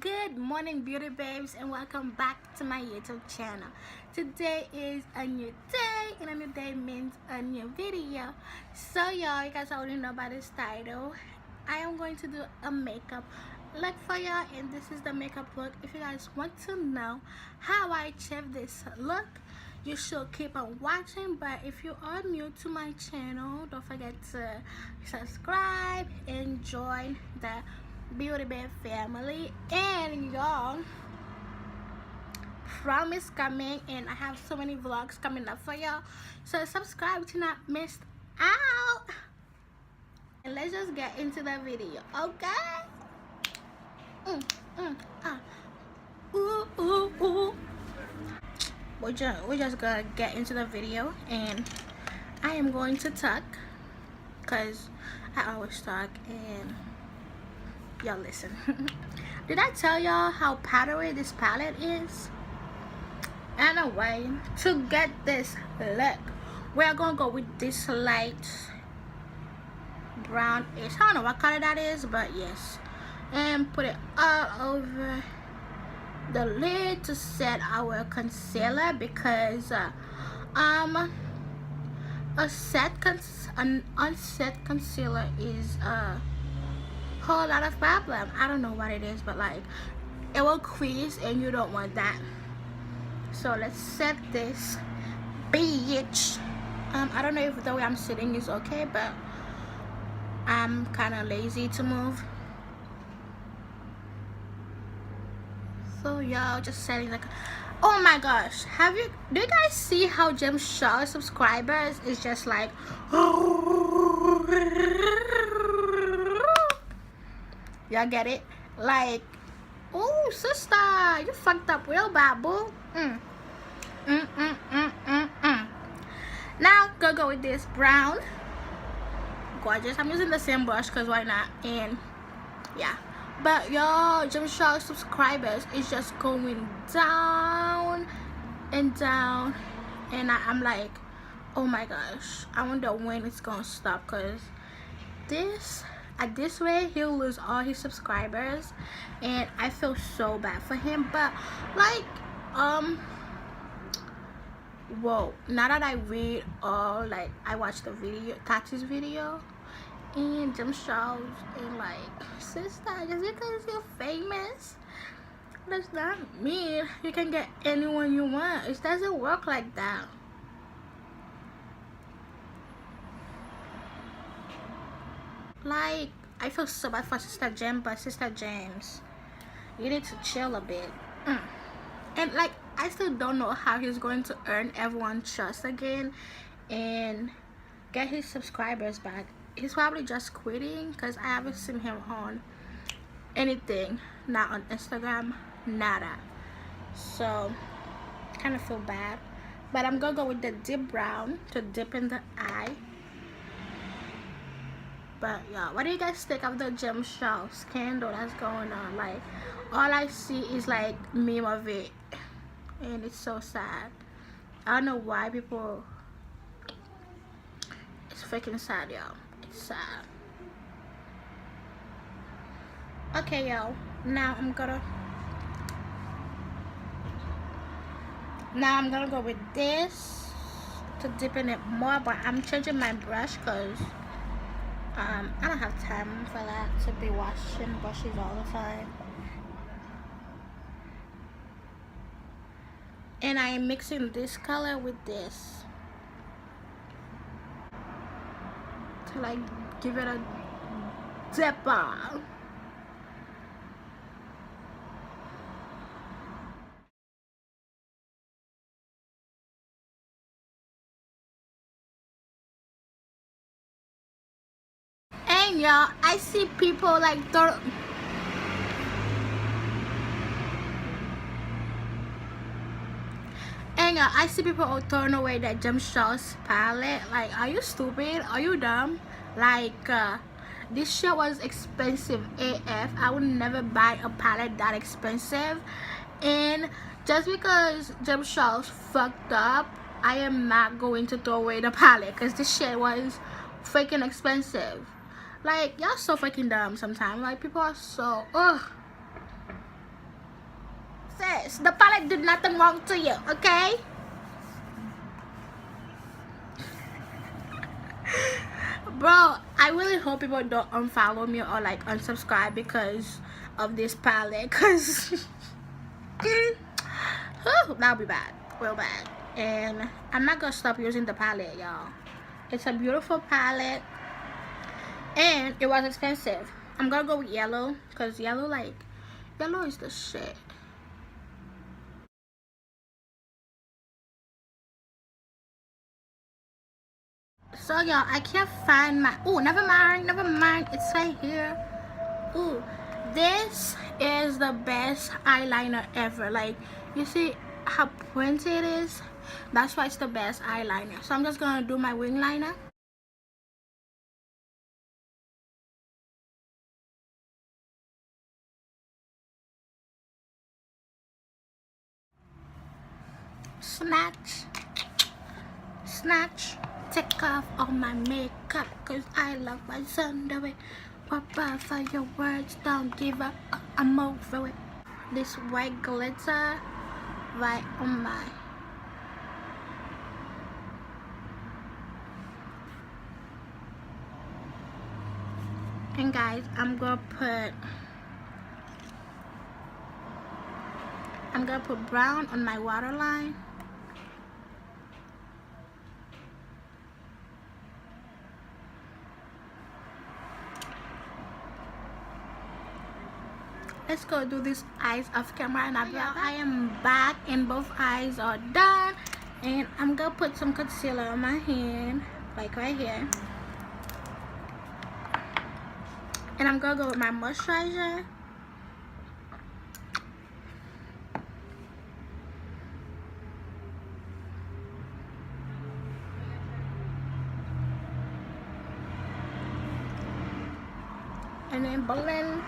Good morning, beauty babes, and welcome back to my YouTube channel. Today is a new day, and a new day means a new video. So y'all, you guys already know by this title, I am going to do a makeup look for y'all, and this is the makeup look. If you guys want to know how I achieved this look, you should keep on watching. But if you are new to my channel, don't forget to subscribe and join the Beautybabes family. And y'all, prom is coming, and I have so many vlogs coming up for y'all, so subscribe to not miss out. And let's just get into the video, okay? Ooh, ooh, ooh. We're just gonna get into the video, and I am going to talk because I always talk, and y'all listen. Did I tell y'all how powdery this palette is? Anyway, to get this look, we're gonna go with this light brownish, I don't know what color that is, but yes, and put it all over the lid to set our concealer, because an unset concealer is a whole lot of problem. I don't know what it is, but like it will crease, and you don't want that. So let's set this bitch. I don't know if the way I'm sitting is okay, but I'm kind of lazy to move. So y'all, just setting the, oh my gosh, do you guys see how Gyvencha subscribers is just like y'all get it? Like, oh sister, you fucked up real bad, boo. Now go with this brown, gorgeous. I'm using the same brush because why not? And yeah, but y'all, Gyvencha subscribers is just going down and down, and I'm like, oh my gosh, I wonder when it's gonna stop, because at this rate he'll lose all his subscribers, and I feel so bad for him. But like, whoa, now that I read all, like I watched the video, Tati's video, and Gyvencha's, and like, sister, just because you're famous does not mean you can get anyone you want. It doesn't work like that. Like, I feel so bad for Sister Jem, but Sister James, you need to chill a bit. And like, I still don't know how he's going to earn everyone's trust again and get his subscribers back. He's probably just quitting, because I haven't seen him on anything, not on Instagram, nada. So kind of feel bad, but I'm gonna go with the deep brown to dip in the eye. But yeah, what do you guys think of the Gyvencha scandal that's going on? Like, all I see is like meme of it, and it's so sad. I don't know why people, it's freaking sad, y'all. It's sad. Okay, y'all, now I'm gonna go with this to dip in it more, but I'm changing my brush because I don't have time for that, to be washing brushes all the time. And I am mixing this color with this to like give it a dipper. And y'all, I see people like I see people throwing away that Gyvencha's palette. Like, are you stupid? Are you dumb? Like, this shit was expensive AF. I would never buy a palette that expensive. And just because Gyvencha's fucked up, I am not going to throw away the palette, because this shit was freaking expensive. Like, y'all so freaking dumb sometimes. Like, people are so, ugh. this. The palette did nothing wrong to you, okay? Bro, I really hope people don't unfollow me or like unsubscribe because of this palette, because that'll be bad, real bad. And I'm not gonna stop using the palette, y'all. It's a beautiful palette and it was expensive. I'm gonna go with yellow because yellow is the shit. So y'all, I can't find my, oh, never mind, it's right here. Ooh, this is the best eyeliner ever. Like, you see how pointy it is? That's why it's the best eyeliner. So I'm just gonna do my wing liner. Snatch, take off all my makeup, cause I love my underwear. Papa, for your words, don't give up, I'm over it. This white glitter right on my, and guys, I'm gonna put brown on my waterline. Let's go do these eyes off camera, and I am back and both eyes are done. And I'm gonna put some concealer on my hand, like right here. And I'm gonna go with my moisturizer. And then blend.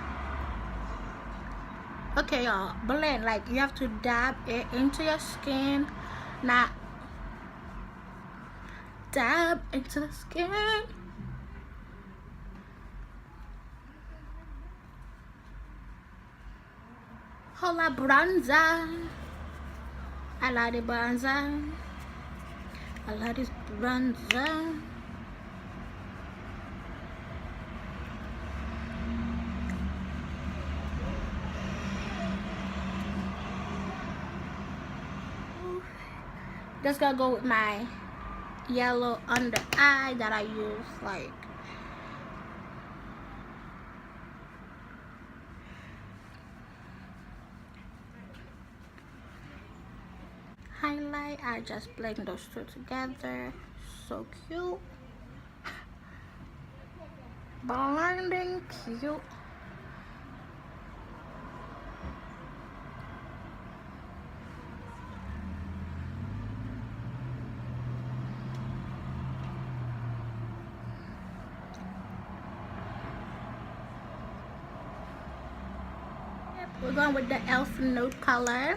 Okay, y'all, blend. Like, you have to dab it into your skin, not dab into the skin. Hola bronzer. I like the bronzer. I like this bronzer. Just gonna go with my yellow under eye that I use, like, highlight. I just blend those two together. So cute. Blending cute. We're going with the e.l.f. nude color.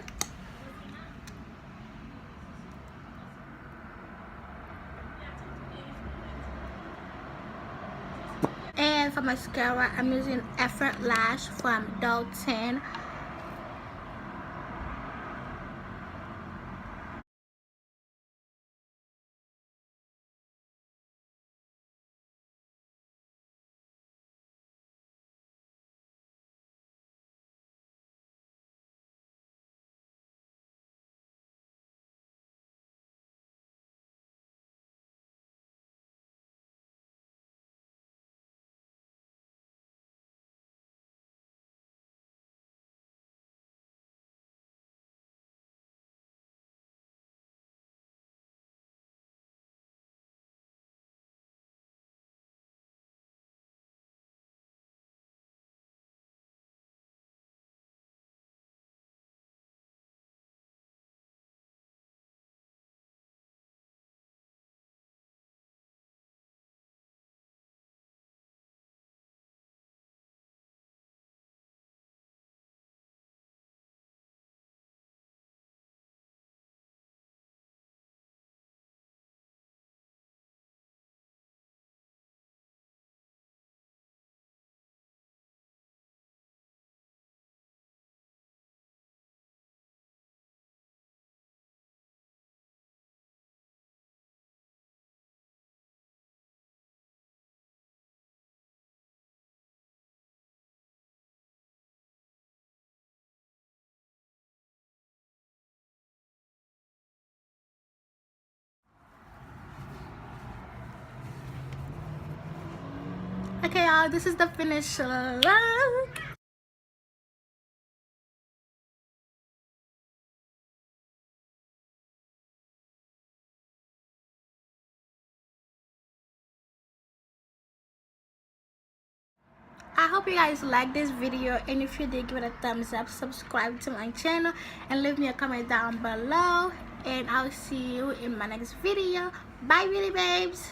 And for mascara, I'm using Effort Lash from Dalton. Okay, y'all, this is the finished look. I hope you guys like this video, and if you did, give it a thumbs up, subscribe to my channel, and leave me a comment down below, and I'll see you in my next video. Bye, Beauty Babes.